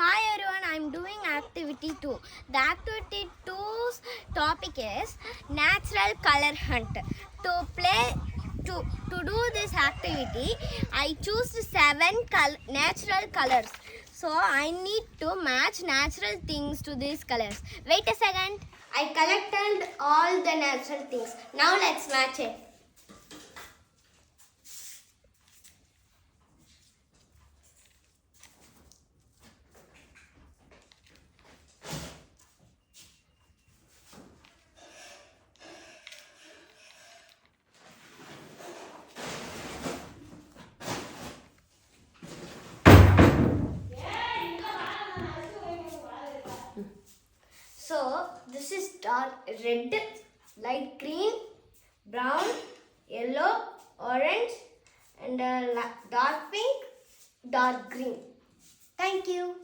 Hi everyone, I'm doing activity 2. The activity 2's topic is natural color hunt. To do this activity, I choose 7 natural colors. So I need to match natural things to these colors. Wait a second. I collected all the natural things. Now let's match it. So this is dark red, light green, brown, yellow, orange, and dark pink, dark green. Thank you.